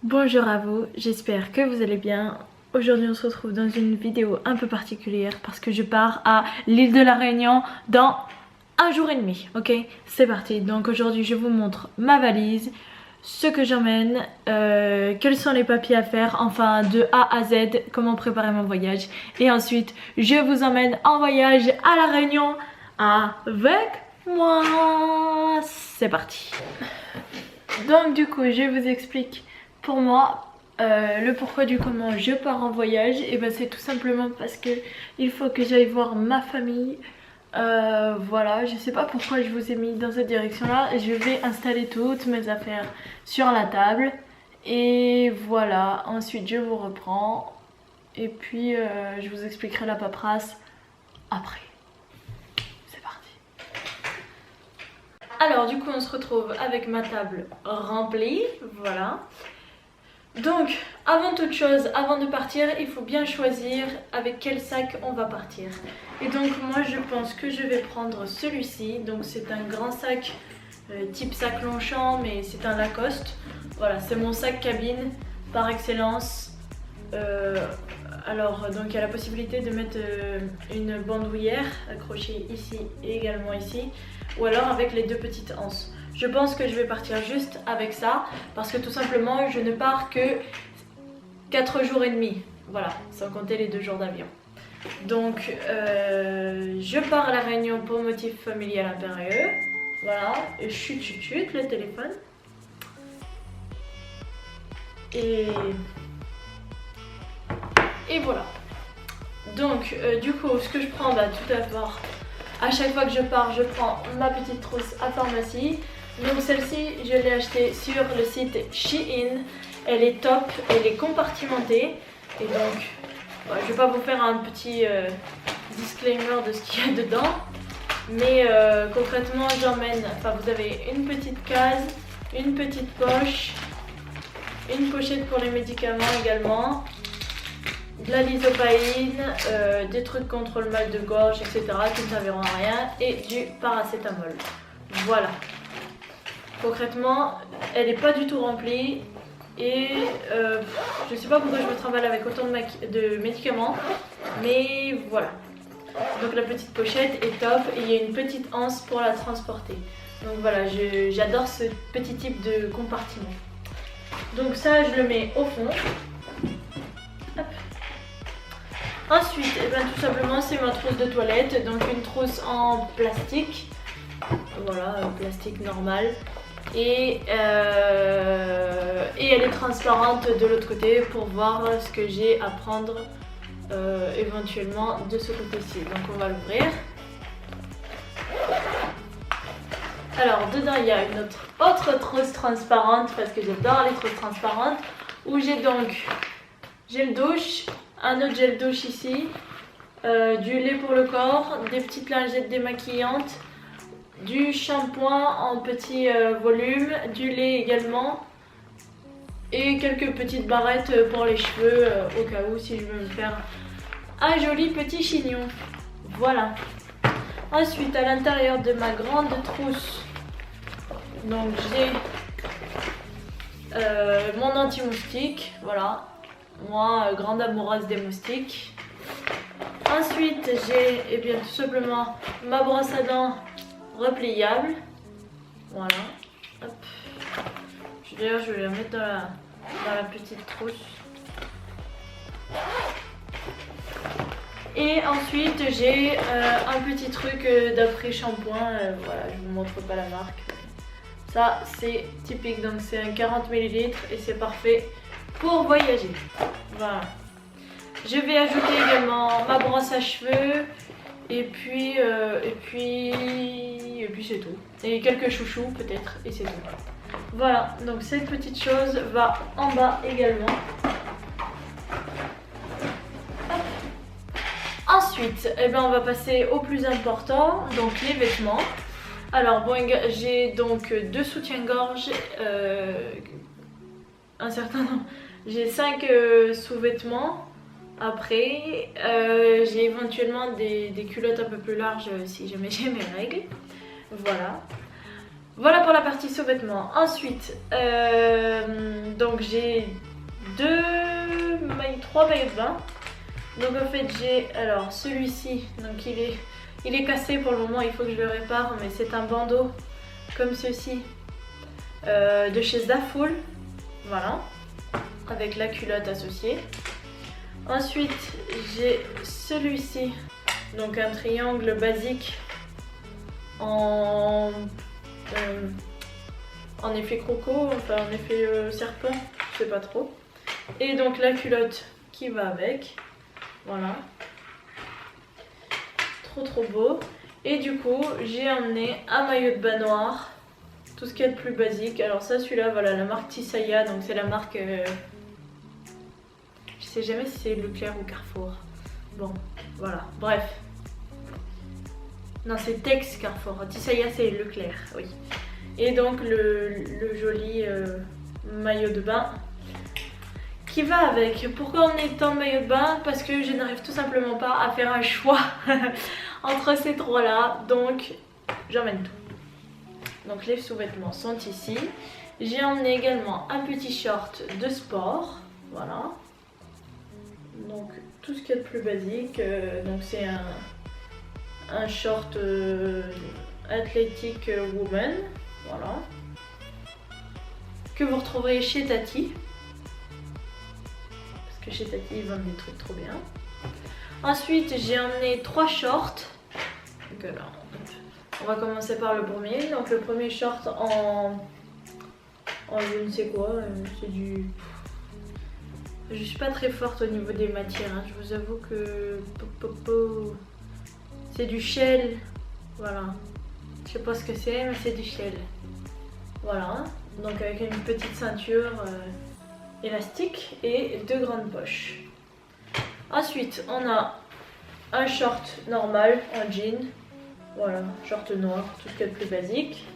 Bonjour à vous, j'espère que vous allez bien. Aujourd'hui on se retrouve dans une vidéo un peu particulière parce que je pars à l'île de la Réunion dans un jour et demi. Ok, c'est parti. Donc aujourd'hui je vous montre ma valise, ce que j'emmène, quels sont les papiers à faire, enfin de A à Z, comment préparer mon voyage. Et ensuite je vous emmène en voyage à la Réunion avec moi. C'est parti. Donc du coup je vous explique pour moi le pourquoi du comment je pars en voyage. Et ben c'est tout simplement parce que il faut que j'aille voir ma famille. Voilà, je sais pas pourquoi je vous ai mis dans cette direction là. Je vais installer toutes mes affaires sur la table et voilà, ensuite je vous reprends et puis je vous expliquerai la paperasse après. C'est parti. Alors du coup on se retrouve avec ma table remplie, voilà. Donc avant toute chose, avant de partir, il faut bien choisir avec quel sac on va partir. Et donc moi je pense que je vais prendre celui-ci. Donc c'est un grand sac type sac Longchamp, mais c'est un Lacoste. Voilà, c'est mon sac cabine par excellence. Alors donc il y a la possibilité de mettre une bandoulière accrochée ici et également ici, ou alors avec les deux petites anses. Je pense que je vais partir juste avec ça parce que tout simplement je ne pars que 4 jours et demi, voilà, sans compter les 2 jours d'avion. Donc je pars à la Réunion pour motif familial impérieux. Voilà, chut chut chut le téléphone. Et voilà. Donc du coup ce que je prends, bah tout d'abord, à chaque fois que je pars je prends ma petite trousse à pharmacie. Donc celle-ci je l'ai achetée sur le site Shein. Elle est top, elle est compartimentée. Et donc je vais pas vous faire un petit disclaimer de ce qu'il y a dedans. Mais concrètement j'emmène, enfin vous avez une petite case, une petite poche, une pochette pour les médicaments également, de la lysopaïne, des trucs contre le mal de gorge, etc. qui ne serviront à rien, et du paracétamol. Voilà. Concrètement, elle n'est pas du tout remplie et je sais pas pourquoi je me trimballe avec autant de médicaments, mais voilà. Donc la petite pochette est top et il y a une petite anse pour la transporter. Donc voilà, j'adore ce petit type de compartiment. Donc ça, je le mets au fond. Hop. Ensuite, tout simplement, c'est ma trousse de toilette. Donc une trousse en plastique. Voilà, plastique normal. Et elle est transparente de l'autre côté pour voir ce que j'ai à prendre éventuellement de ce côté-ci. Donc on va l'ouvrir. Alors dedans il y a une autre trousse transparente parce que j'adore les trousses transparentes, où j'ai donc gel douche, un autre gel douche ici, du lait pour le corps, des petites lingettes démaquillantes, du shampoing en petit volume, du lait également et quelques petites barrettes pour les cheveux au cas où si je veux me faire un joli petit chignon. Voilà. Ensuite à l'intérieur de ma grande trousse, donc j'ai mon anti-moustique, voilà, moi grande amoureuse des moustiques. Ensuite j'ai tout simplement ma brosse à dents repliable, voilà. Hop. D'ailleurs je vais la mettre dans la petite trousse. Et ensuite j'ai un petit truc d'après shampoing, voilà, je vous montre pas la marque. Ça c'est typique, donc c'est un 40 ml et c'est parfait pour voyager. Voilà. Je vais ajouter également ma brosse à cheveux et puis c'est tout. Et quelques chouchous peut-être et c'est tout. Voilà, donc cette petite chose va en bas également. Ensuite, on va passer au plus important, donc les vêtements. Alors bon, j'ai donc 2 soutiens-gorge, un certain nombre. J'ai 5 sous-vêtements. Après, j'ai éventuellement des culottes un peu plus larges si jamais j'ai mes règles. Voilà. Voilà pour la partie sous-vêtements. Ensuite, donc j'ai 3 maillots de bain. Donc en fait j'ai, alors celui-ci, donc il est cassé pour le moment, il faut que je le répare, mais c'est un bandeau comme ceci de chez Zaful, voilà, avec la culotte associée. Ensuite j'ai celui-ci, donc un triangle basique en effet croco, enfin en effet serpent, je sais pas trop. Et donc la culotte qui va avec, voilà, trop beau. Et du coup j'ai emmené un maillot de bain noir, tout ce qu'il y a de plus basique. Alors ça, celui-là, voilà, la marque Tisaya, donc c'est la marque, je sais jamais si c'est Leclerc ou Carrefour. Bon, voilà, bref. Non, c'est Tex Carrefour, Tisaya c'est Leclerc, oui. Et donc le joli maillot de bain qui va avec. Pourquoi on est tant de maillot de bain? Parce que je n'arrive tout simplement pas à faire un choix entre ces trois là, donc j'emmène tout. Donc les sous-vêtements sont ici. J'ai emmené également un petit short de sport, voilà. Donc tout ce qu'il y a de plus basique, donc c'est un short athlétique woman, voilà, que vous retrouverez chez Tati. Que chez Tati ils vendent des trucs trop bien. Ensuite j'ai emmené 3 shorts. Donc alors, on va commencer par le premier. Donc le premier short en je ne sais quoi, c'est du... Je suis pas très forte au niveau des matières, hein. Je vous avoue que c'est du shell, voilà. Je sais pas ce que c'est, mais c'est du shell. Voilà, donc avec une petite ceinture élastique et 2 grandes poches. Ensuite on a un short normal en jean, voilà, short noir, tout ce qu'il y a de plus basique,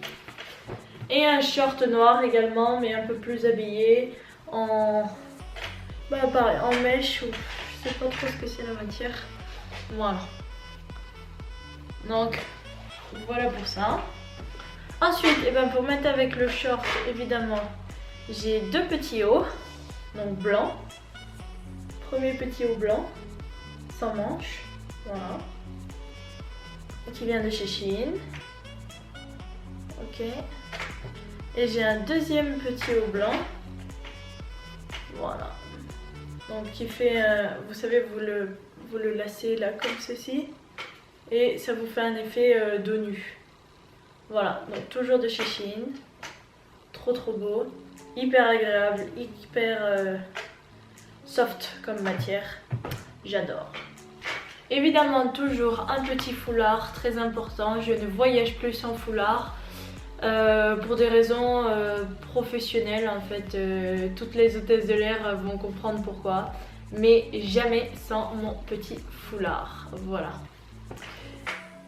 et un short noir également mais un peu plus habillé en pareil, en mèche, ou je sais pas trop ce que c'est la matière, voilà. Donc voilà pour ça. Ensuite, pour mettre avec le short, évidemment j'ai 2 petits hauts, donc blanc, premier petit haut blanc, sans manche, voilà, qui vient de chez Shein, ok, et j'ai un deuxième petit haut blanc, voilà, donc qui fait, vous savez, vous le lacez là comme ceci, et ça vous fait un effet dos nu, voilà, donc toujours de chez Shein, trop beau. Hyper agréable, hyper soft comme matière, j'adore. Évidemment toujours un petit foulard, très important, je ne voyage plus sans foulard pour des raisons professionnelles en fait, toutes les hôtesses de l'air vont comprendre pourquoi, mais jamais sans mon petit foulard, voilà.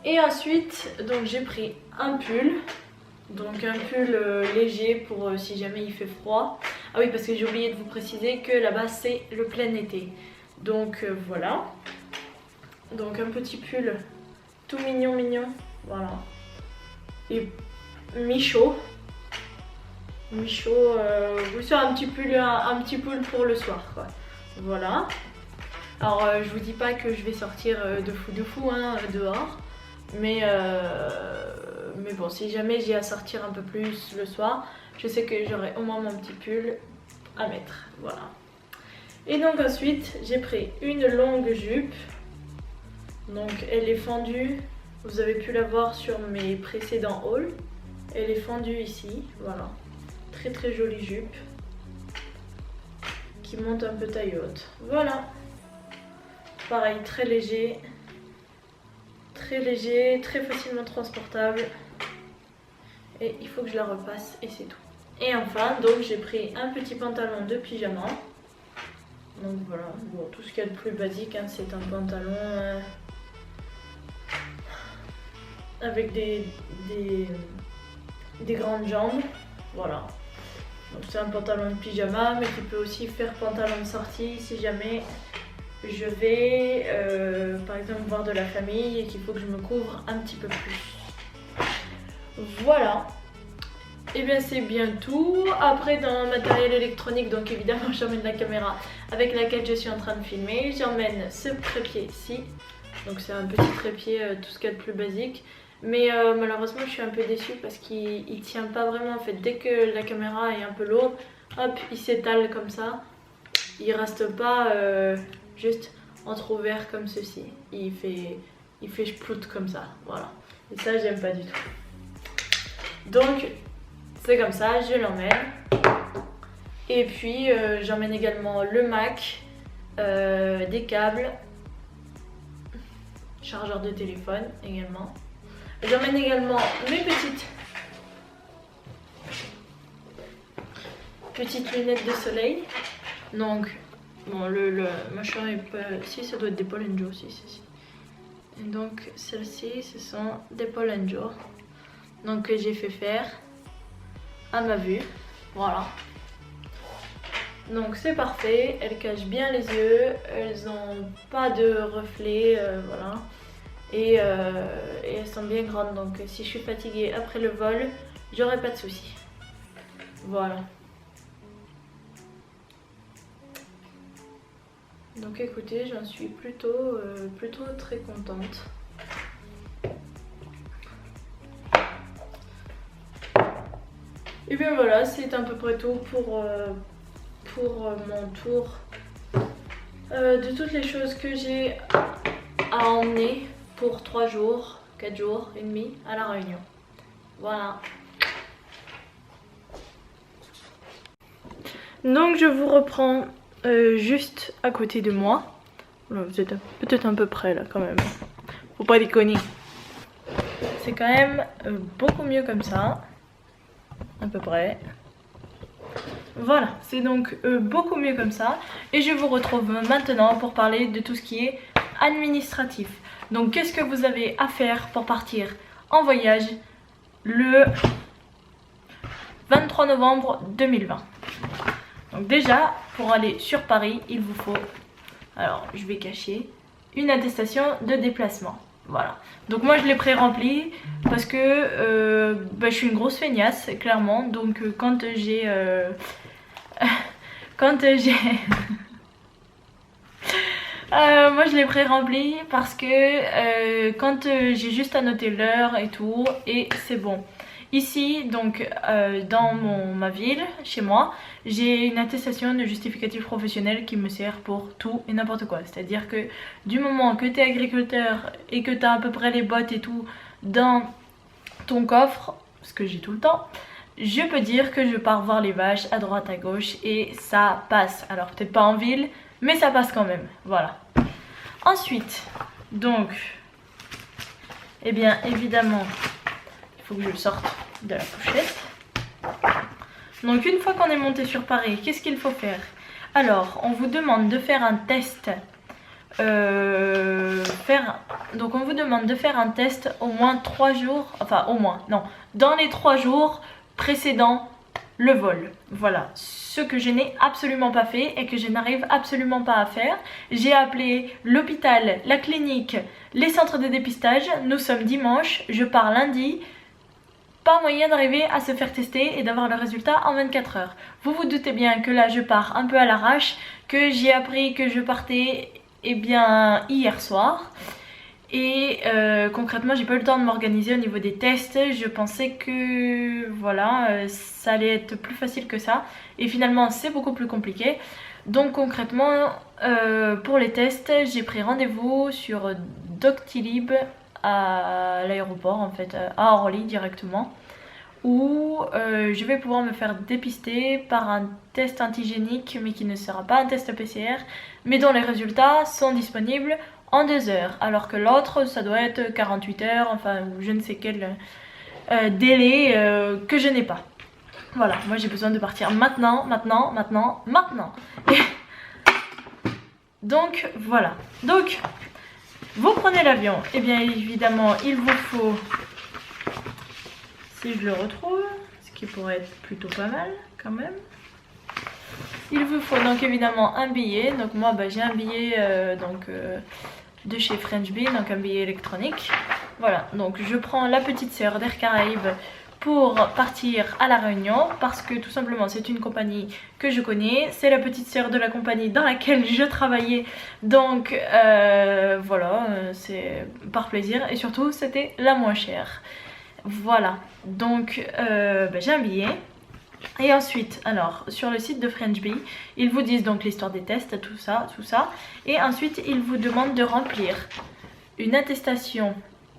Et ensuite, donc j'ai pris un pull. Donc un pull léger pour si jamais il fait froid. Ah oui, parce que j'ai oublié de vous préciser que là-bas c'est le plein été. Donc voilà. Donc un petit pull tout mignon, voilà. Et mi-chaud. Mi-chaud, c'est un petit pull pour le soir quoi. Voilà. Alors je vous dis pas que je vais sortir de fou hein, dehors. Mais bon, si jamais j'ai à sortir un peu plus le soir, je sais que j'aurai au moins mon petit pull à mettre, voilà. Et donc ensuite, j'ai pris une longue jupe. Donc elle est fendue, vous avez pu la voir sur mes précédents hauls. Elle est fendue ici, voilà. Très jolie jupe qui monte un peu taille haute, voilà. Pareil, très léger, très facilement transportable. Et il faut que je la repasse et c'est tout. Et enfin, donc j'ai pris un petit pantalon de pyjama. Donc voilà, bon, tout ce qu'il y a de plus basique, hein, c'est un pantalon avec des grandes jambes. Voilà. Donc c'est un pantalon de pyjama, mais qui peut aussi faire pantalon de sortie si jamais je vais par exemple voir de la famille et qu'il faut que je me couvre un petit peu plus. Voilà, et bien c'est bien tout. Après dans le matériel électronique, donc évidemment j'emmène la caméra avec laquelle je suis en train de filmer. J'emmène ce trépied-ci. Donc c'est un petit trépied, tout ce qu'il y a de plus basique. Mais malheureusement je suis un peu déçue parce qu'il tient pas vraiment en fait. Dès que la caméra est un peu lourde, hop, il s'étale comme ça. Il reste pas juste entrouvert comme ceci. Il fait splout comme ça, voilà. Et ça j'aime pas du tout. Donc c'est comme ça, je l'emmène. Et puis j'emmène également le Mac, des câbles, chargeur de téléphone également. J'emmène également mes petites lunettes de soleil. Donc, bon, le machin est pas... Si, ça doit être des Paul & Joe, si. Et donc, celles-ci, ce sont des Paul & Joe. Donc, que j'ai fait faire à ma vue. Voilà. Donc, c'est parfait. Elles cachent bien les yeux. Elles n'ont pas de reflet, voilà. Et elles sont bien grandes, donc si je suis fatiguée après le vol, j'aurai pas de soucis. Voilà. Donc écoutez, j'en suis plutôt très contente. Et bien voilà, c'est à peu près tout pour mon tour de toutes les choses que j'ai à emmener pour 3 jours, 4 jours et demi à La Réunion. Voilà. Donc je vous reprends juste à côté de moi. Vous êtes peut-être un peu près là quand même. Faut pas déconner. C'est quand même beaucoup mieux comme ça. À peu près. Voilà, c'est donc beaucoup mieux comme ça. Et je vous retrouve maintenant pour parler de tout ce qui est administratif. Donc qu'est-ce que vous avez à faire pour partir en voyage le 23 novembre 2020. Donc déjà, pour aller sur Paris, il vous faut, alors je vais cacher, une attestation de déplacement. Voilà. Donc moi je l'ai pré-rempli parce que je suis une grosse feignasse, clairement. Donc quand j'ai... moi je l'ai pré-rempli parce que quand j'ai juste à noter l'heure et tout, et c'est bon. Ici, donc dans ma ville, chez moi, j'ai une attestation de justificatif professionnel qui me sert pour tout et n'importe quoi. C'est-à-dire que du moment que tu es agriculteur et que tu as à peu près les bottes et tout dans ton coffre, ce que j'ai tout le temps, je peux dire que je pars voir les vaches à droite à gauche et ça passe. Alors peut-être pas en ville, mais ça passe quand même. Voilà. Ensuite, donc, eh bien évidemment, il faut que je le sorte de la pochette. Donc une fois qu'on est monté sur Paris, qu'est-ce qu'il faut faire? Alors, on vous demande de faire un test. Donc on vous demande de faire un test au moins 3 jours, enfin au moins, non, dans les 3 jours précédant le vol. Voilà, ce que je n'ai absolument pas fait et que je n'arrive absolument pas à faire. J'ai appelé l'hôpital, la clinique, les centres de dépistage. Nous sommes dimanche, je pars lundi. Pas moyen d'arriver à se faire tester et d'avoir le résultat en 24 heures. Vous vous doutez bien que là je pars un peu à l'arrache, que j'ai appris que je partais hier soir. Et concrètement j'ai pas eu le temps de m'organiser au niveau des tests. Je pensais que voilà, ça allait être plus facile que ça. Et finalement c'est beaucoup plus compliqué. Donc concrètement pour les tests j'ai pris rendez-vous sur Doctolib à l'aéroport, en fait à Orly directement, où je vais pouvoir me faire dépister par un test antigénique mais qui ne sera pas un test PCR mais dont les résultats sont disponibles en 2 heures, alors que l'autre ça doit être 48 heures, enfin je ne sais quel délai que je n'ai pas. Voilà, moi j'ai besoin de partir maintenant. Donc voilà, donc vous prenez l'avion, et bien évidemment il vous faut, si je le retrouve, ce qui pourrait être plutôt pas mal quand même, il vous faut donc évidemment un billet. Donc moi j'ai un billet de chez French Bee, donc un billet électronique. Voilà, donc je prends la petite sœur d'Air Caraïbes pour partir à La Réunion parce que tout simplement c'est une compagnie que je connais, c'est la petite sœur de la compagnie dans laquelle je travaillais, donc voilà, c'est par plaisir et surtout c'était la moins chère. Voilà, donc j'ai un billet. Et ensuite, alors, sur le site de French Bee, ils vous disent donc l'histoire des tests, tout ça. Et ensuite, ils vous demandent de remplir une attestation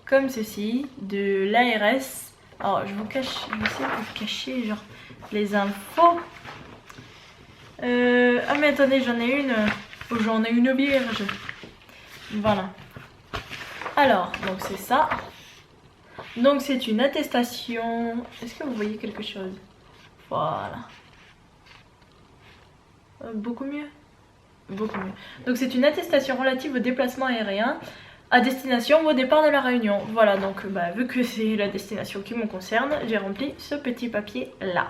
comme ceci de l'ARS. Alors, je vais essayer de vous cacher genre les infos. Ah mais attendez, j'en ai une vierge. Voilà. Alors, donc c'est ça. Donc c'est une attestation. Est-ce que vous voyez quelque chose? Voilà. Beaucoup mieux. Beaucoup mieux. Donc c'est une attestation relative au déplacement aérien à destination ou au départ de la Réunion. Voilà, donc vu que c'est la destination qui me concerne, j'ai rempli ce petit papier là.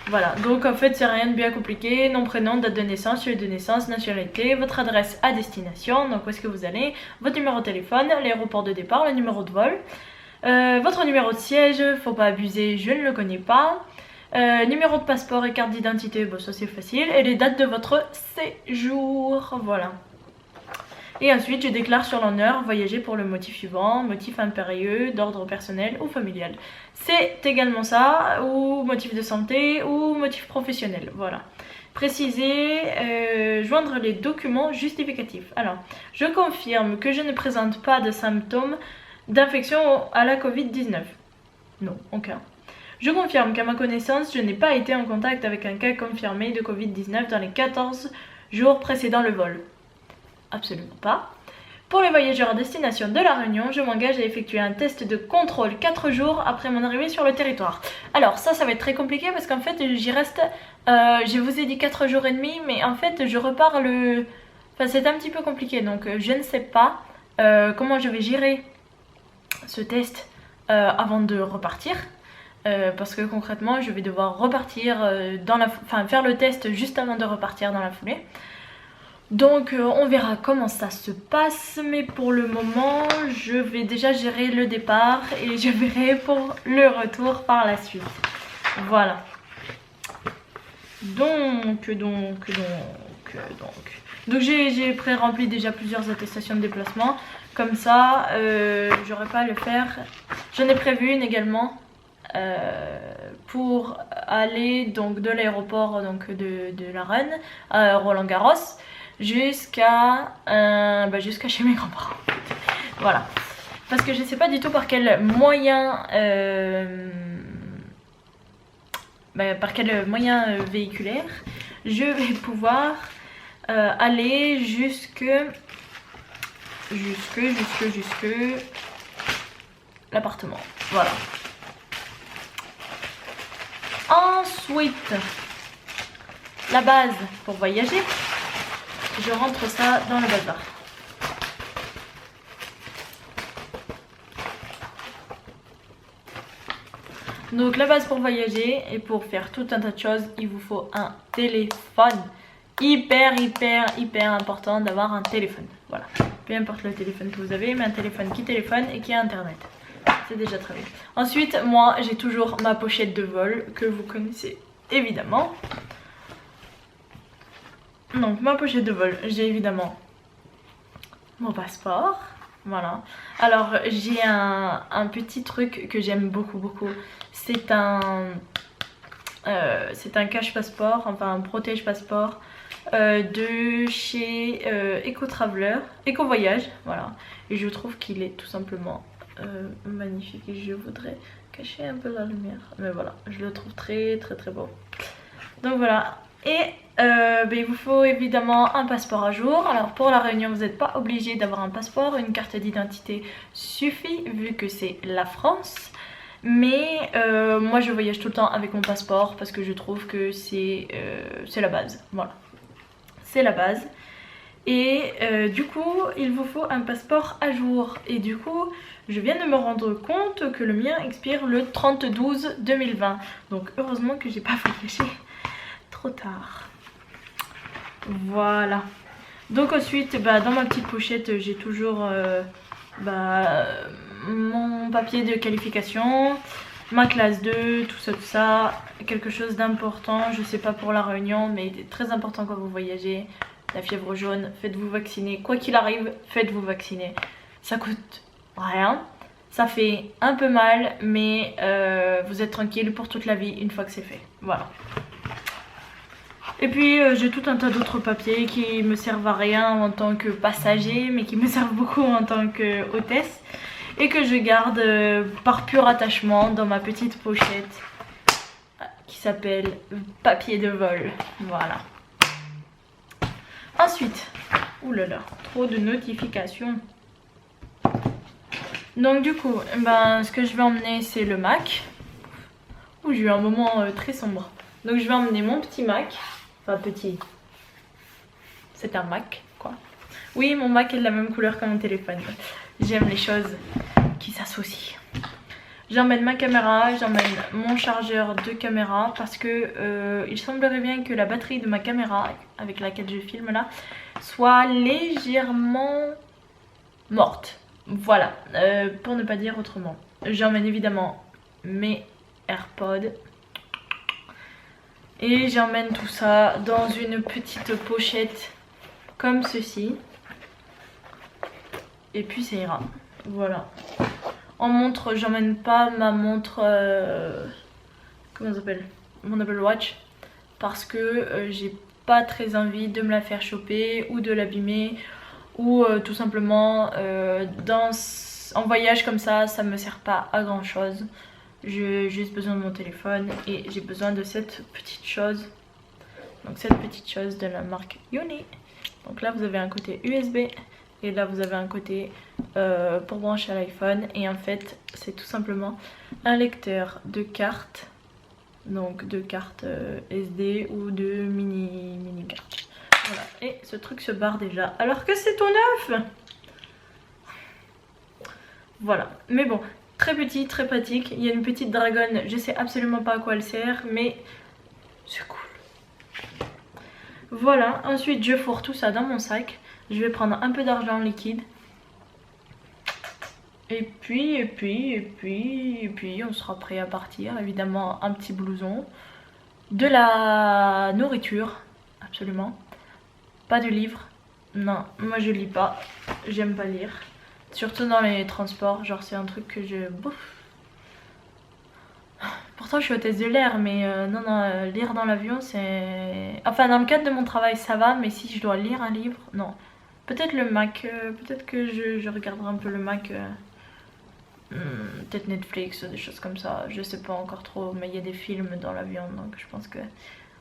Voilà, donc en fait c'est rien de bien compliqué. Nom, prénom, date de naissance, lieu de naissance, nationalité, votre adresse à destination, donc où est-ce que vous allez, votre numéro de téléphone, l'aéroport de départ, le numéro de vol, votre numéro de siège, faut pas abuser, je ne le connais pas. Numéro de passeport et carte d'identité, bon ça c'est facile. Et les dates de votre séjour, voilà. Et ensuite je déclare sur l'honneur voyager pour le motif suivant, motif impérieux, d'ordre personnel ou familial. C'est également ça, ou motif de santé ou motif professionnel, voilà. Préciser, joindre les documents justificatifs. Alors, je confirme que je ne présente pas de symptômes d'infection à la Covid-19. Non, aucun. Je confirme qu'à ma connaissance, je n'ai pas été en contact avec un cas confirmé de Covid-19 dans les 14 jours précédant le vol. Absolument pas. Pour les voyageurs à destination de La Réunion, je m'engage à effectuer un test de contrôle 4 jours après mon arrivée sur le territoire. Alors ça va être très compliqué parce qu'en fait j'y reste, je vous ai dit 4 jours et demi, mais en fait je repars le... Enfin c'est un petit peu compliqué, donc je ne sais pas comment je vais gérer ce test avant de repartir. Parce que concrètement je vais devoir repartir faire le test juste avant de repartir dans la foulée. Donc on verra comment ça se passe, mais pour le moment je vais déjà gérer le départ et je verrai pour le retour par la suite. Voilà. Donc j'ai pré-rempli déjà plusieurs attestations de déplacement. Comme ça, j'aurai pas à le faire. J'en ai prévu une également. Pour aller donc de l'aéroport de La Reine à Roland-Garros jusqu'à chez mes grands-parents. Voilà, parce que je sais pas du tout par quel moyen véhiculaire je vais pouvoir aller jusque l'appartement. Voilà. Ensuite, la base pour voyager, je rentre ça dans le bazar. Donc la base pour voyager et pour faire tout un tas de choses, il vous faut un téléphone. Hyper important d'avoir un téléphone. Voilà, peu importe le téléphone que vous avez, mais un téléphone qui téléphone et qui a internet. C'est déjà très bien. Ensuite, moi, j'ai toujours ma pochette de vol que vous connaissez évidemment. Donc, ma pochette de vol, j'ai évidemment mon passeport. Voilà. Alors, j'ai un petit truc que j'aime beaucoup. C'est un cache passeport, enfin un protège passeport de chez Eco Traveler, Eco Voyage. Voilà. Et je trouve qu'il est tout simplement magnifique et je voudrais cacher un peu la lumière, mais voilà, je le trouve très beau. Donc voilà, et il vous faut évidemment un passeport à jour. Alors pour la Réunion, vous n'êtes pas obligé d'avoir un passeport, une carte d'identité suffit vu que c'est la France. Mais moi je voyage tout le temps avec mon passeport parce que je trouve que c'est la base. Voilà, c'est la base. Et du coup il vous faut un passeport à jour. Et du coup je viens de me rendre compte que le mien expire le 30/12/2020. Donc heureusement que j'ai pas voyagé trop tard. Voilà. Donc ensuite dans ma petite pochette j'ai toujours mon papier de qualification, ma classe 2, tout ça, quelque chose d'important, je sais pas pour la réunion, mais très important quand vous voyagez, la fièvre jaune, faites-vous vacciner, quoi qu'il arrive, faites-vous vacciner, ça coûte rien, ça fait un peu mal, mais vous êtes tranquille pour toute la vie une fois que c'est fait, voilà. Et puis j'ai tout un tas d'autres papiers qui me servent à rien en tant que passager, mais qui me servent beaucoup en tant que hôtesse. Et que je garde par pur attachement dans ma petite pochette qui s'appelle papier de vol. Voilà. Ensuite, oulala, trop de notifications. Donc du coup, ben, ce que je vais emmener c'est le Mac. Ouh, j'ai eu un moment très sombre. Donc je vais emmener mon petit Mac. Enfin petit. C'est un Mac quoi. Oui, mon Mac est de la même couleur que mon téléphone. J'aime les choses qui s'associent. J'emmène ma caméra, j'emmène mon chargeur de caméra parce que il semblerait bien que la batterie de ma caméra avec laquelle je filme là soit légèrement morte. Voilà, pour ne pas dire autrement. J'emmène évidemment mes AirPods et j'emmène tout ça dans une petite pochette comme ceci. Et puis ça ira. Voilà. En montre, j'emmène pas ma montre. Comment ça s'appelle? Mon Apple Watch. Parce que j'ai pas très envie de me la faire choper ou de l'abîmer. Ou tout simplement en voyage comme ça me sert pas à grand chose. J'ai juste besoin de mon téléphone et j'ai besoin de cette petite chose. Donc cette petite chose de la marque Uni. Donc là vous avez un côté USB. Et là vous avez un côté pour brancher à l'iPhone. Et en fait c'est tout simplement un lecteur de cartes. Donc de cartes SD ou de mini cartes. Voilà. Et ce truc se barre déjà alors que c'est tout neuf. Voilà. Mais bon, très petit, très pratique. Il y a une petite dragonne. Je sais absolument pas à quoi elle sert. Mais c'est cool. Voilà. Ensuite je fourre tout ça dans mon sac. Je vais prendre un peu d'argent en liquide. Et puis, on sera prêt à partir. Évidemment, un petit blouson. De la nourriture, absolument. Pas de livres. Non, moi je lis pas. J'aime pas lire. Surtout dans les transports. Genre, c'est un truc que je bouffe. Pourtant, je suis hôtesse de l'air, mais non, lire dans l'avion, c'est... Enfin, dans le cadre de mon travail, ça va. Mais si je dois lire un livre, non. Peut-être le Mac, peut-être que je regarderai un peu le Mac, peut-être Netflix, des choses comme ça, je sais pas encore trop, mais il y a des films dans l'avion, donc je pense que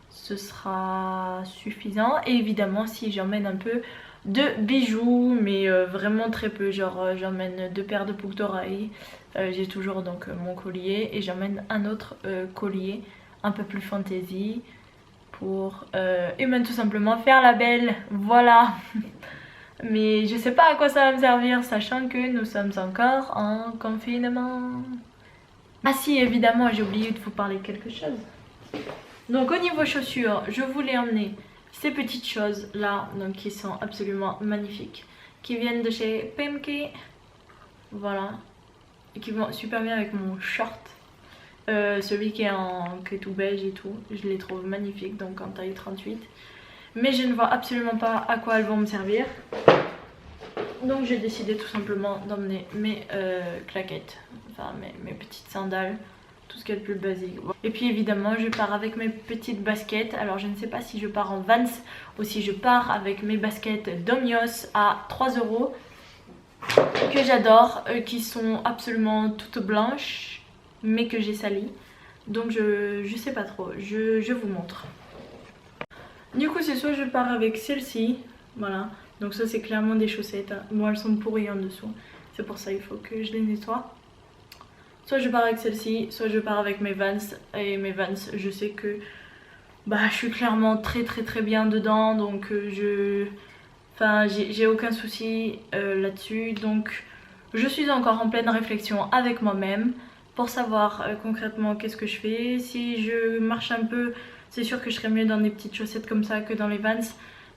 ce sera suffisant. Et évidemment si j'emmène un peu de bijoux, mais vraiment très peu, genre j'emmène 2 paires de boucles d'oreilles, j'ai toujours donc mon collier et j'emmène un autre collier un peu plus fantaisie pour et même tout simplement faire la belle, voilà. Mais je sais pas à quoi ça va me servir, sachant que nous sommes encore en confinement. Ah si, évidemment, j'ai oublié de vous parler de quelque chose. Donc au niveau chaussures, je voulais emmener ces petites choses là, donc qui sont absolument magnifiques, qui viennent de chez PMK. Voilà. Et qui vont super bien avec mon short. Celui qui est tout beige et tout. Je les trouve magnifiques, donc en taille 38. Mais je ne vois absolument pas à quoi elles vont me servir. Donc j'ai décidé tout simplement d'emmener mes claquettes, enfin mes petites sandales, tout ce qui est le plus basique. Et puis évidemment je pars avec mes petites baskets. Alors je ne sais pas si je pars en Vans ou si je pars avec mes baskets Domios à 3 € que j'adore, qui sont absolument toutes blanches mais que j'ai salies. Donc je sais pas trop, je vous montre. Du coup c'est soit je pars avec celle-ci, voilà, donc ça c'est clairement des chaussettes, bon elles sont pourries en dessous, c'est pour ça il faut que je les nettoie. Soit je pars avec celle-ci, soit je pars avec mes Vans, et mes Vans je sais que je suis clairement très bien dedans, donc j'ai aucun souci là-dessus, donc je suis encore en pleine réflexion avec moi-même pour savoir concrètement qu'est-ce que je fais. Si je marche un peu, c'est sûr que je serais mieux dans des petites chaussettes comme ça que dans les Vans.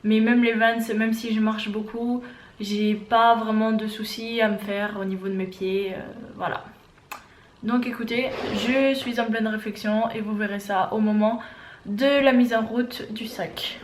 Mais même les Vans, même si je marche beaucoup, j'ai pas vraiment de soucis à me faire au niveau de mes pieds. Voilà. Donc écoutez, je suis en pleine réflexion et vous verrez ça au moment de la mise en route du sac.